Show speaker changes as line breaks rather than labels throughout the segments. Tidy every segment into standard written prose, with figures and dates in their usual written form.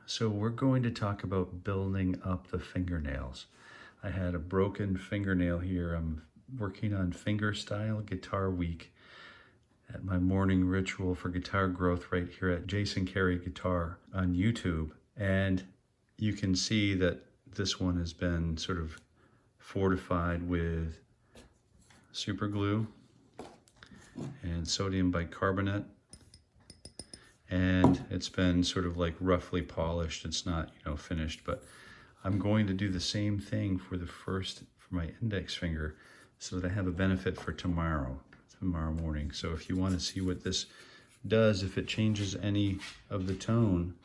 So we're going to talk about building up the fingernails. I had a broken fingernail here. I'm working on Fingerstyle Guitar Week at my morning ritual for guitar growth right here at Jason Carey Guitar on YouTube. And you can see that this one has been sort of fortified with super glue and sodium bicarbonate. And it's been sort of like roughly polished. It's not, finished, but I'm going to do the same thing for my index finger so that I have a benefit for tomorrow morning. So if you want to see what this does, if it changes any of the tone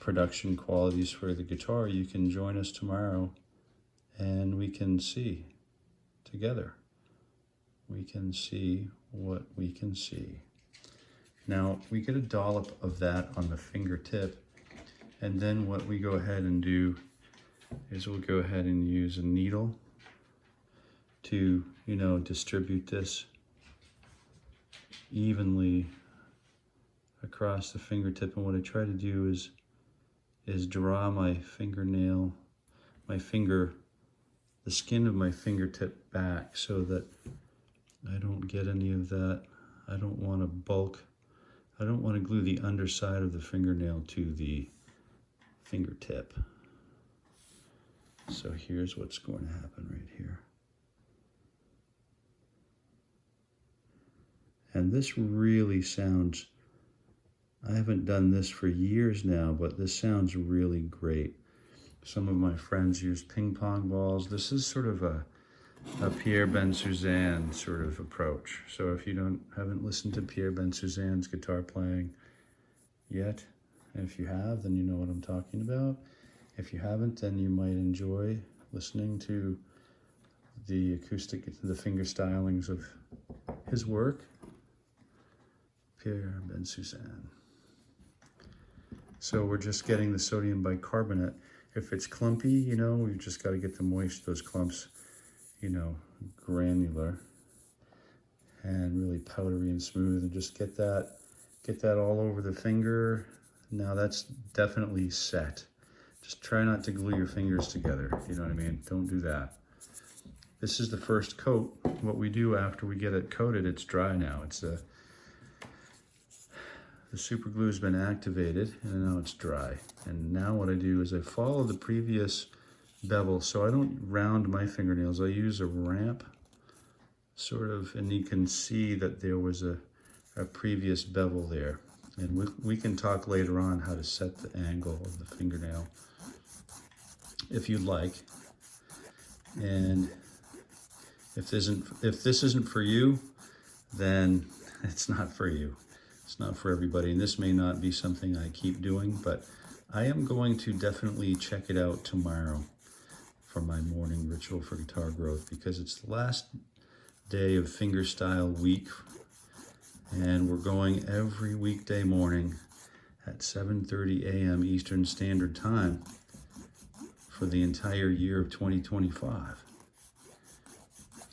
production qualities for the guitar, you can join us tomorrow and we can see together. We can see what we can see. Now we get a dollop of that on the fingertip, and then what we go ahead and do is we'll go ahead and use a needle to, distribute this evenly across the fingertip. And what I try to do is draw my fingernail, the skin of my fingertip back so that I don't get any of that. I don't want to glue the underside of the fingernail to the fingertip. So here's what's going to happen right here. And this really sounds, I haven't done this for years now, but this sounds really great. Some of my friends use ping pong balls. This is sort of a 𝗪cie𝗵𝗴𝗀𝗀𝗀 sort of approach. So if you haven't listened to 𝗪cie𝗵𝗴𝗀𝗀's guitar playing yet, and if you have, then you know what I'm talking about. If you haven't, then you might enjoy listening to the acoustic, the finger stylings of his work, 𝗪cie𝗵𝗴𝗀𝗀𝗀. So we're just getting the sodium bicarbonate. If it's clumpy, we've just got to get those clumps, granular and really powdery and smooth, and just get that all over the finger. Now that's definitely set. Just try not to glue your fingers together, you know what I mean? Don't do that. This is the first coat. What we do after we get it coated, it's dry now. The super glue has been activated and now it's dry. And now what I do is I follow the previous bevel, so I don't round my fingernails. I use a ramp sort of, and you can see that there was a previous bevel there. And we can talk later on how to set the angle of the fingernail if you'd like. And if this isn't for you, then it's not for you. It's not for everybody. And this may not be something I keep doing, but I am going to definitely check it out tomorrow for my morning ritual for guitar growth, because it's the last day of Fingerstyle week, and we're going every weekday morning at 7:30 a.m. Eastern Standard Time for the entire year of 2025.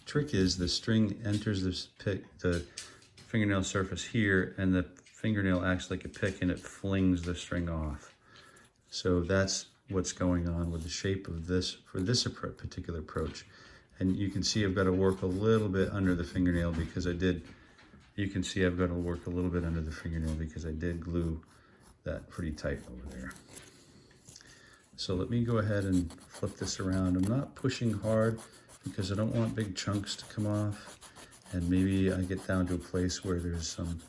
Trick is the string enters the fingernail surface here, and the fingernail acts like a pick and it flings the string off. So that's what's going on with the shape of this for this particular approach. And you can see I've got to work a little bit under the fingernail because I did glue that pretty tight over there. So let me go ahead and flip this around. I'm not pushing hard because I don't want big chunks to come off. And maybe I get down to a place where there's some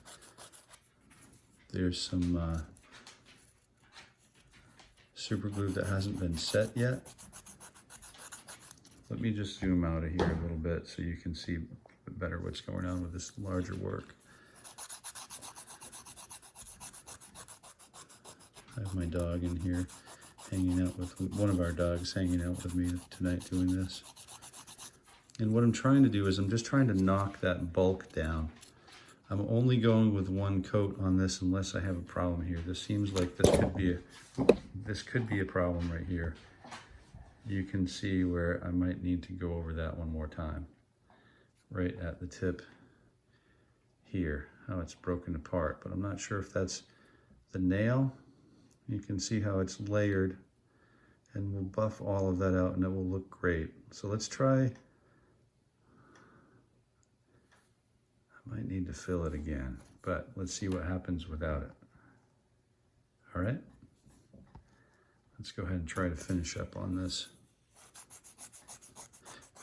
super glue that hasn't been set yet. Let me just zoom out of here a little bit so you can see better what's going on with this larger work. I have my dog in here one of our dogs hanging out with me tonight doing this. And what I'm trying to do is I'm just trying to knock that bulk down. I'm only going with one coat on this unless I have a problem here. This seems like this could be a problem right here. You can see where I might need to go over that one more time. Right at the tip here, how it's broken apart, but I'm not sure if that's the nail You can see how it's layered, and we'll buff all of that out and it will look great. So let's try, I might need to fill it again, but let's see what happens without it. All right, let's go ahead and try to finish up on this.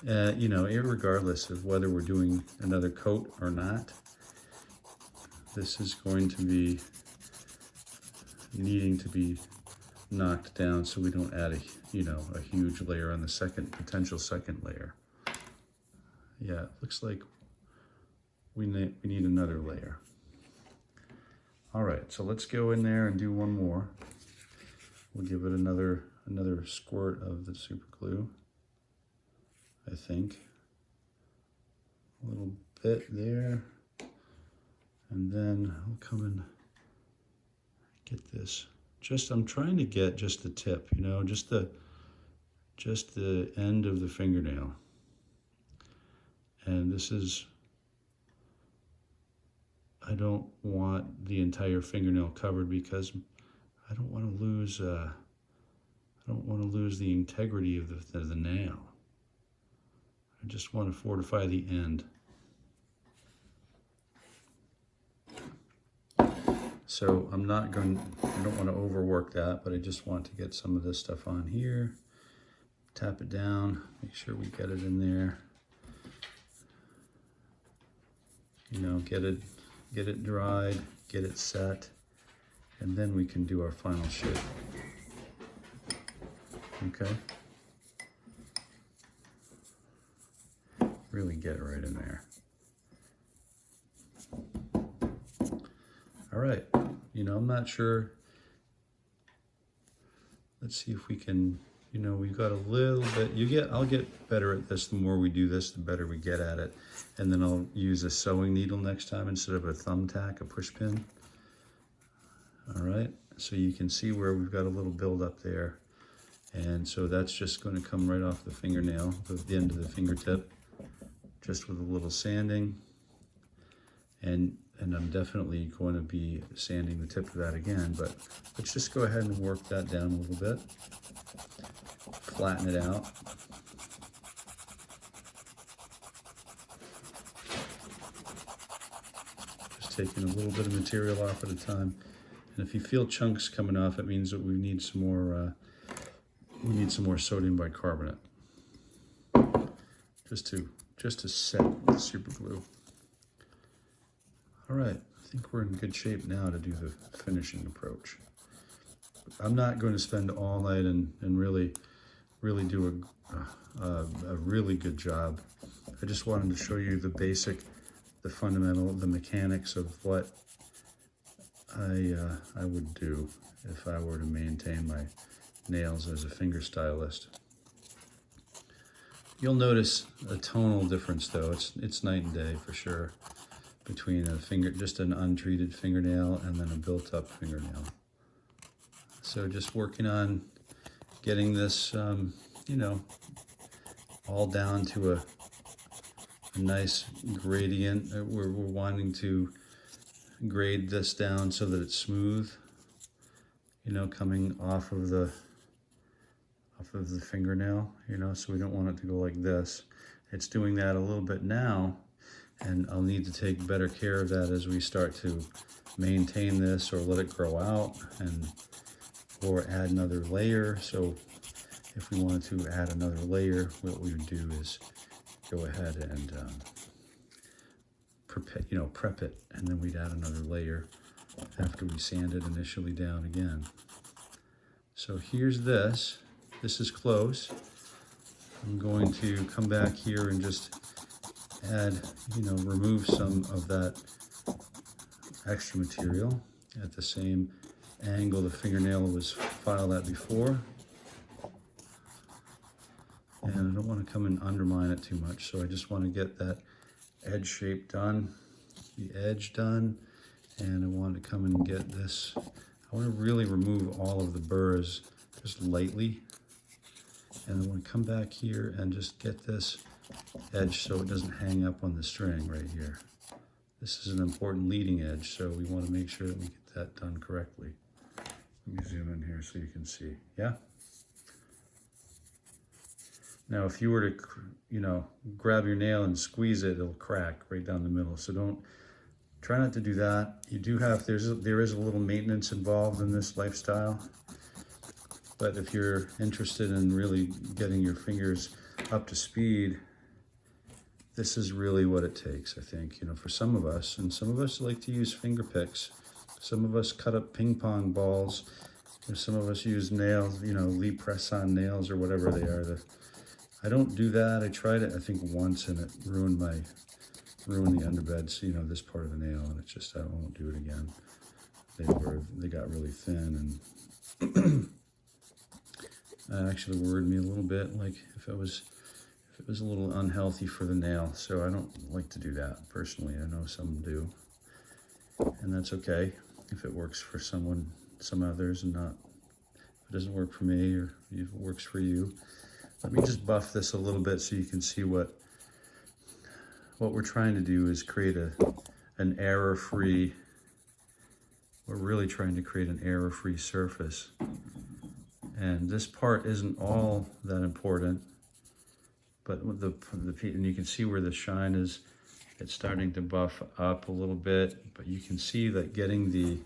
You know, irregardless of whether we're doing another coat or not, this is going to be needing to be knocked down so we don't add a huge layer on the potential second layer. Yeah, it looks like we need another layer. All right, so let's go in there and do one more. We'll give it another squirt of the super glue, I think. A little bit there. And then I'll come and get this. I'm trying to get just the tip, you know, just the end of the fingernail. And this is, I don't want the entire fingernail covered because I don't want to lose the integrity of the nail. I just want to fortify the end. So I don't want to overwork that, but I just want to get some of this stuff on here. Tap it down, make sure we get it in there. You know, get it dried, get it set, and then we can do our final shape. Okay? Really get it right in there. All right, you know, I'm not sure. Let's see if we can, you know, we've got a little bit, I'll get better at this. The more we do this, the better we get at it. And then I'll use a sewing needle next time instead of a thumbtack, a push pin. All right, so you can see where we've got a little buildup there. And so that's just going to come right off the fingernail, the end of the fingertip, just with a little sanding. And I'm definitely going to be sanding the tip of that again, but let's just go ahead and work that down a little bit. Flatten it out. Just taking a little bit of material off at a time. And if you feel chunks coming off, it means that we need some more sodium bicarbonate. Just to set the super glue. All right, I think we're in good shape now to do the finishing approach. I'm not going to spend all night and really do a really good job. I just wanted to show you the basic, the fundamental, the mechanics of what I would do if I were to maintain my nails as a finger stylist. You'll notice a tonal difference though. It's night and day for sure between just an untreated fingernail and then a built-up fingernail. So just working on getting this, you know, all down to a nice gradient. We're wanting to grade this down so that it's smooth, you know, coming off of the fingernail, you know, so we don't want it to go like this. It's doing that a little bit now, and I'll need to take better care of that as we start to maintain this or let it grow out or add another layer. So if we wanted to add another layer, what we would do is go ahead and prep it, and then we'd add another layer after we sand it initially down again. So here's this. This is close. I'm going to come back here and just add, you know, remove some of that extra material at the same angle the fingernail was filed at before. And I don't want to come and undermine it too much, so I just want to get that edge shape done, the edge done, and I want to come and get this. I want to really remove all of the burrs just lightly. And I want to come back here and just get this edge so it doesn't hang up on the string right here. This is an important leading edge, so we want to make sure that we get that done correctly. Let me zoom in here so you can see. Yeah? Now, if you were to, you know, grab your nail and squeeze it, it'll crack right down the middle. So try not to do that. You do have, there is a little maintenance involved in this lifestyle. But if you're interested in really getting your fingers up to speed, this is really what it takes, I think, you know, for some of us. And some of us like to use finger picks. Some of us cut up ping pong balls. And some of us use nails, you know, 𝗨𝗪𝗏 nails or whatever they are. I don't do that. I tried it, I think, once, and it ruined the underbeds, you know, this part of the nail, and it's just, I won't do it again. They got really thin, and that actually worried me a little bit, like if it was a little unhealthy for the nail. So I don't like to do that personally. I know some do, and that's okay if it works for some others, and not, if it doesn't work for me, or if it works for you. Let me just buff this a little bit so you can see what we're trying to do is create an error-free, we're really trying to create an error-free surface. And this part isn't all that important, but and you can see where the shine is, it's starting to buff up a little bit, but you can see that getting the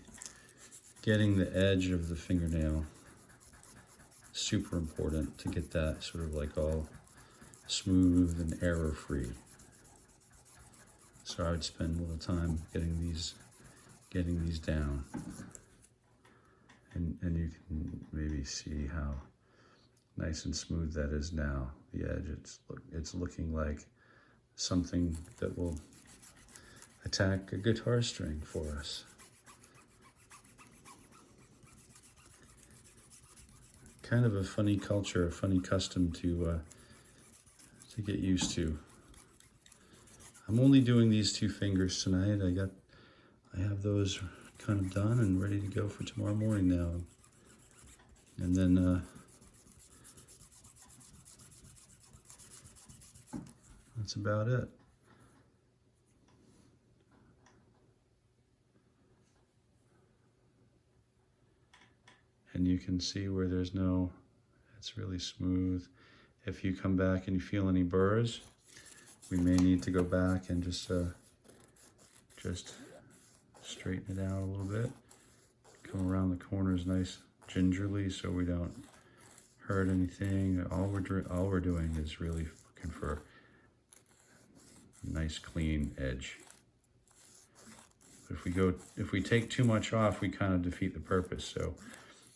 edge of the fingernail, super important to get that sort of like all smooth and error-free. So I would spend a little time getting these down, and you can maybe see how nice and smooth that is now. The edge, it's looking like something that will attack a guitar string for us. Kind of a funny culture, a funny custom to get used to. I'm only doing these 2 fingers tonight. I have those kind of done and ready to go for tomorrow morning now. And then that's about it. And you can see where it's really smooth. If you come back and you feel any burrs, we may need to go back and just straighten it out a little bit. Come around the corners nice gingerly so we don't hurt anything. All we're doing is really looking for a nice clean edge. If we take too much off, we kind of defeat the purpose. So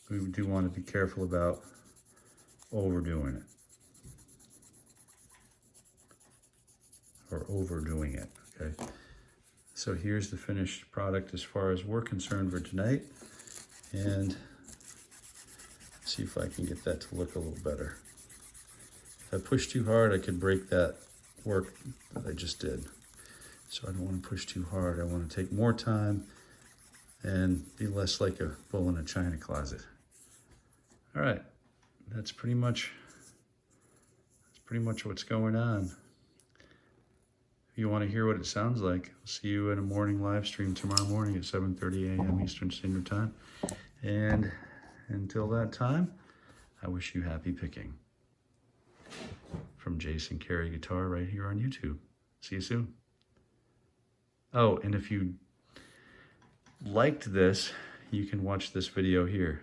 we do want to be careful about overdoing it. Or overdoing it, okay? So here's the finished product as far as we're concerned for tonight. And see if I can get that to look a little better. If I push too hard, I could break that work that I just did. So I don't want to push too hard. I want to take more time and be less like a bull in a china closet. All right, that's pretty much what's going on. If you want to hear what it sounds like, I'll see you in a morning live stream tomorrow morning at 7:30 a.m. Eastern Standard Time. And until that time, I wish you happy picking. From Jason Carey Guitar right here on YouTube. See you soon. Oh, and if you liked this, you can watch this video here.